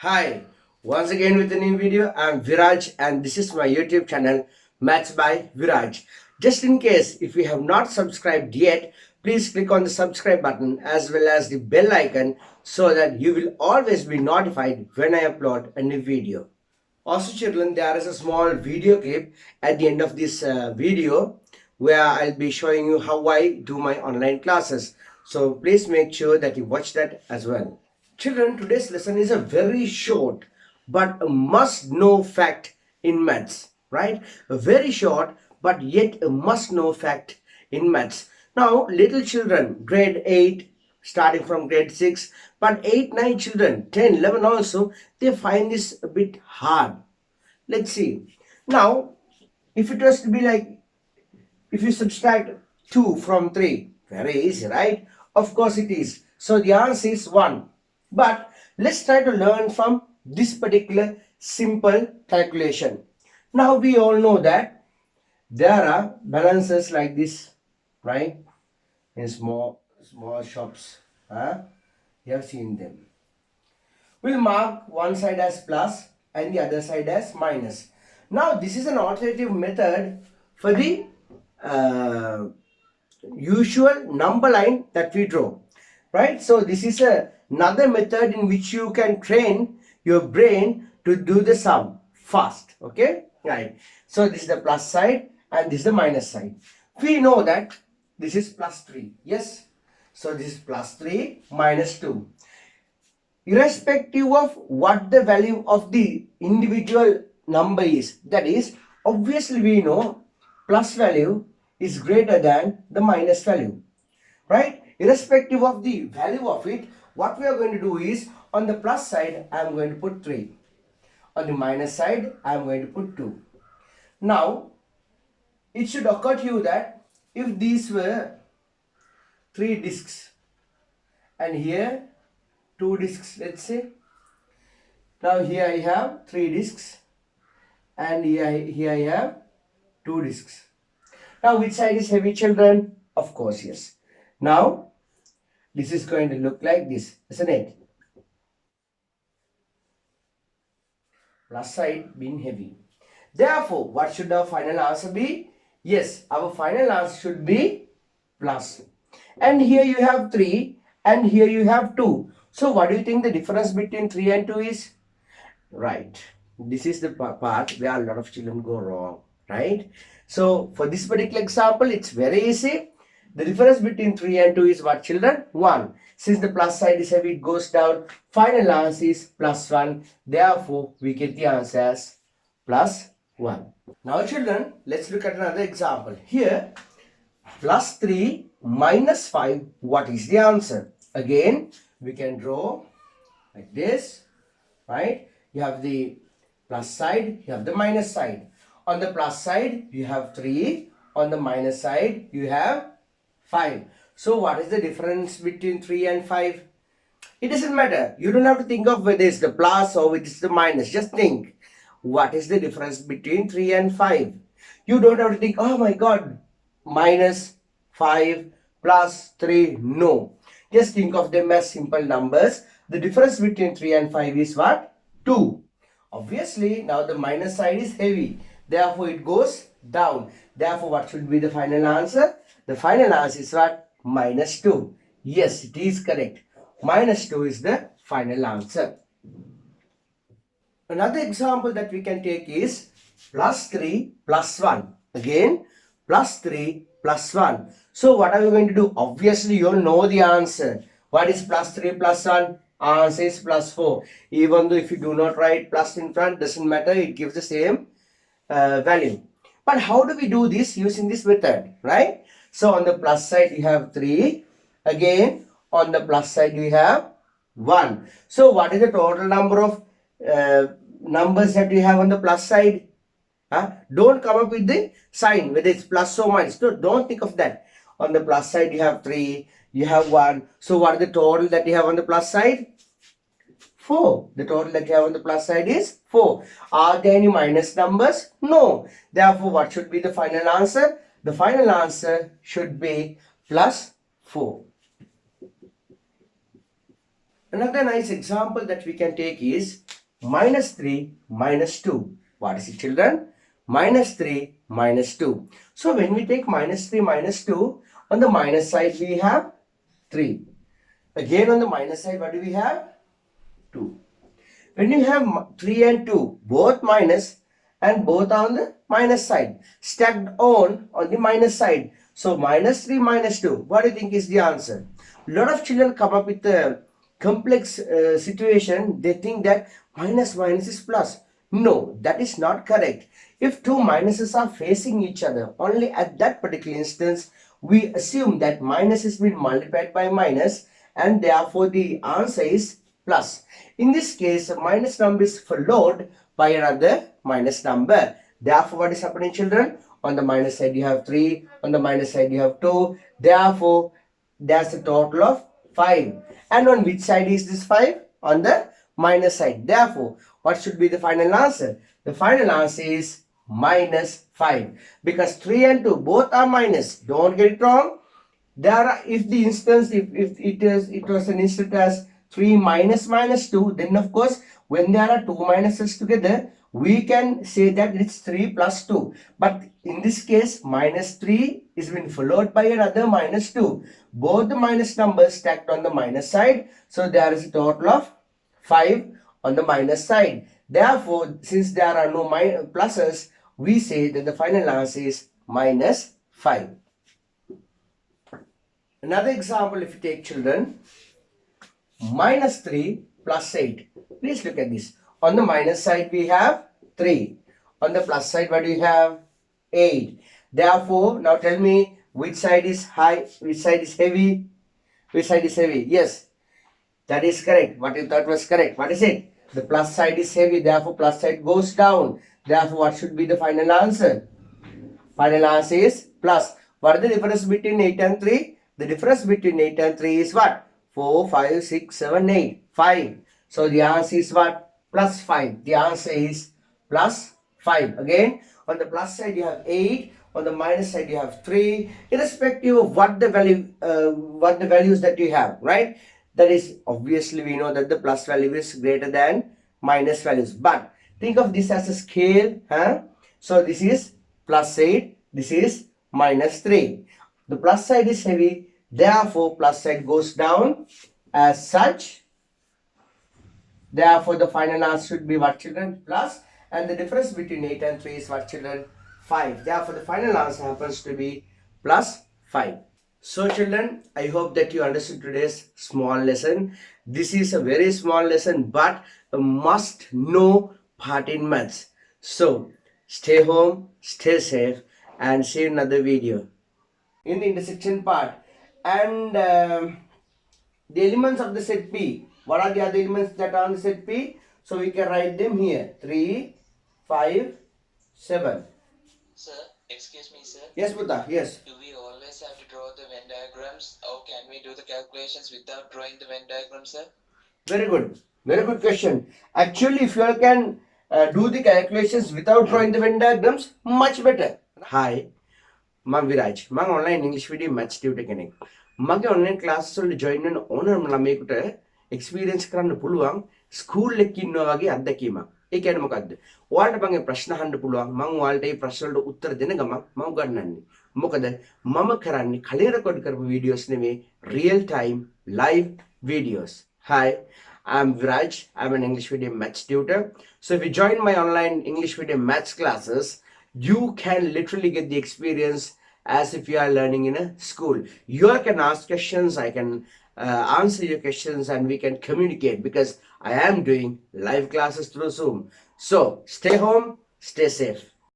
Hi, once again with a new video. I'm Viraj and this is my YouTube channel Maths by Viraj. Just in case if you have not subscribed yet, please click on the subscribe button as well as the bell icon so that you will always be notified when I upload a new video. Also children, there is a small video clip at the end of this video where I'll be showing you how I do my online classes. So please make sure that you watch that as well. Children, today's lesson is a very short but a must-know fact in maths, right? A very short but yet a must-know fact in maths. Now, little children, grade 8, starting from grade 6, but 8, 9 children, 10, 11 also, they find this a bit hard. Let's see. Now, if it was to be like, if you subtract 2 from 3, very easy, right? Of course it is. So the answer is 1. But let's try to learn from this particular simple calculation. Now we all know that there are balances like this, right? In small shops. You have seen them. We'll mark one side as plus and the other side as minus. Now this is an alternative method for the usual number line that we draw, right? So this is another method in which you can train your brain to do the sum fast, okay? Right. So this is the plus side and this is the minus side. We know that this is plus 3, yes? So this is plus 3 minus 2. Irrespective of what the value of the individual number is, that is, obviously we know plus value is greater than the minus value, right? Irrespective of the value of it, what we are going to do is, on the plus side I am going to put 3, on the minus side I am going to put 2. Now it should occur to you that if these were 3 discs and here 2 discs, let's say, now here I have 3 discs and here I have 2 discs. Now which side is heavy, children? Of course, yes. Now this is going to look like this, isn't it? Plus side being heavy. Therefore, what should our final answer be? Yes, our final answer should be plus. And here you have 3 and here you have 2. So what do you think the difference between 3 and 2 is? Right. This is the part where a lot of children go wrong, right? So for this particular example, it's very easy. The difference between 3 and 2 is what, children? 1. Since the plus side is heavy, it goes down. Final answer is plus 1. Therefore, we get the answer as plus 1. Now children, let's look at another example. Here, plus 3 minus 5, what is the answer? Again, we can draw like this, right? You have the plus side, you have the minus side. On the plus side, you have 3. On the minus side, you have 5. So what is the difference between 3 and 5? It doesn't matter. You don't have to think of whether it's the plus or whether it's the minus. Just think, what is the difference between 3 and 5? You don't have to think, oh my god, minus 5 plus 3. No. Just think of them as simple numbers. The difference between 3 and 5 is what? 2. Obviously, now the minus side is heavy. Therefore, it goes down. Therefore, what should be the final answer? The final answer is what? Minus 2. Yes, it is correct. Minus 2 is the final answer. Another example that we can take is plus 3 plus 1. Again, plus 3 plus 1. So, what are we going to do? Obviously, you all know the answer. What is plus 3 plus 1? Answer is plus 4. Even though if you do not write plus in front, doesn't matter. It gives the same value. But how do we do this using this method, right? So on the plus side you have 3. Again on the plus side you have 1. So what is the total number of numbers that you have on the plus side? Don't come up with the sign whether it's plus or minus. No, don't think of that. On the plus side you have 3, you have 1. So what is the total that you have on the plus side? 4. The total that you have on the plus side is 4. Are there any minus numbers? No. Therefore, what should be the final answer? The final answer should be plus 4. Another nice example that we can take is minus 3 minus 2. What is it, children? Minus 3 minus 2. So when we take minus 3 minus 2, on the minus side we have 3. Again on the minus side, what do we have? 2. When you have 3 and 2, both minus and both are on the minus side, stacked on the minus side. So minus 3 minus 2, what do you think is the answer? A lot of children come up with a complex situation. They think that minus minus is plus. No, that is not correct. If two minuses are facing each other, only at that particular instance, we assume that minus has been multiplied by minus and therefore the answer is plus. In this case, a minus number is followed by another minus number. Therefore, what is happening, children? On the minus side you have 3, on the minus side you have 2. Therefore, there's a total of 5. And on which side is this 5? On the minus side. Therefore, what should be the final answer? The final answer is minus 5. Because 3 and 2 both are minus. Don't get it wrong. There are, if the instance, if it was an instant as 3 minus minus 2, then of course when there are two minuses together, we can say that it's 3 plus 2. But in this case, minus 3 is been followed by another minus 2. Both the minus numbers stacked on the minus side. So there is a total of 5 on the minus side. Therefore, since there are no pluses, we say that the final answer is minus 5. Another example, if you take, children, minus 3 plus 8. Please look at this. On the minus side we have 3. On the plus side what do we have? 8. Therefore, now tell me which side is high, which side is heavy, which side is heavy. Yes, that is correct. What you thought was correct. What is it? The plus side is heavy, therefore plus side goes down. Therefore, what should be the final answer? Final answer is plus. What is the difference between 8 and 3? The difference between 8 and 3 is what? 4, 5, 6, 7, 8. 5. So the answer is what? Plus 5. The answer is plus 5. Again, on the plus side you have 8. On the minus side you have 3. Irrespective of what the values that you have, right? That is, obviously we know that the plus value is greater than minus values. But think of this as a scale. So this is plus 8. This is minus 3. The plus side is heavy. Therefore, plus side goes down as such. Therefore, the final answer should be what, children? Plus. And the difference between 8 and 3 is what, children? 5. Therefore, the final answer happens to be plus 5. So, children, I hope that you understood today's small lesson. This is a very small lesson, but a must-know part in maths. So, stay home, stay safe, and see you in another video. In the intersection part, and the elements of the set P. What are the other elements that are on the set P? So we can write them here. 3, 5, 7. Sir, excuse me, sir. Yes, Buddha. Yes. Do we always have to draw the Venn diagrams, or can we do the calculations without drawing the Venn diagram, sir? Very good. Very good question. Actually, if you all can do the calculations without drawing the Venn diagrams, much better. Hi. I'm Viraj. I'm online English video maths tutor කෙනෙක්. මගේ online classes වල join වෙන ඕනම ළමයෙකුට experience කරන්න පුළුවන් school එකක ඉන්නවා වගේ අත්දැකීමක්. ඒ කියන්නේ මොකද්ද? ඔයාලට මම ප්‍රශ්න අහන්න පුළුවන්. මම ඔයාලට මේ ප්‍රශ්න වලට උත්තර දෙන ගමන් මම උගන්වන්නේ. මොකද මම කරන්නේ කලින් රෙකෝඩ් කරපු videos නෙමෙයි real time live videos. Hi, I'm Viraj. I'm an English video maths tutor. So if you join my online English video maths classes, you can literally get the experience as if you are learning in a school. You all can ask questions, I can answer your questions, and we can communicate because I am doing live classes through Zoom. So stay home, stay safe.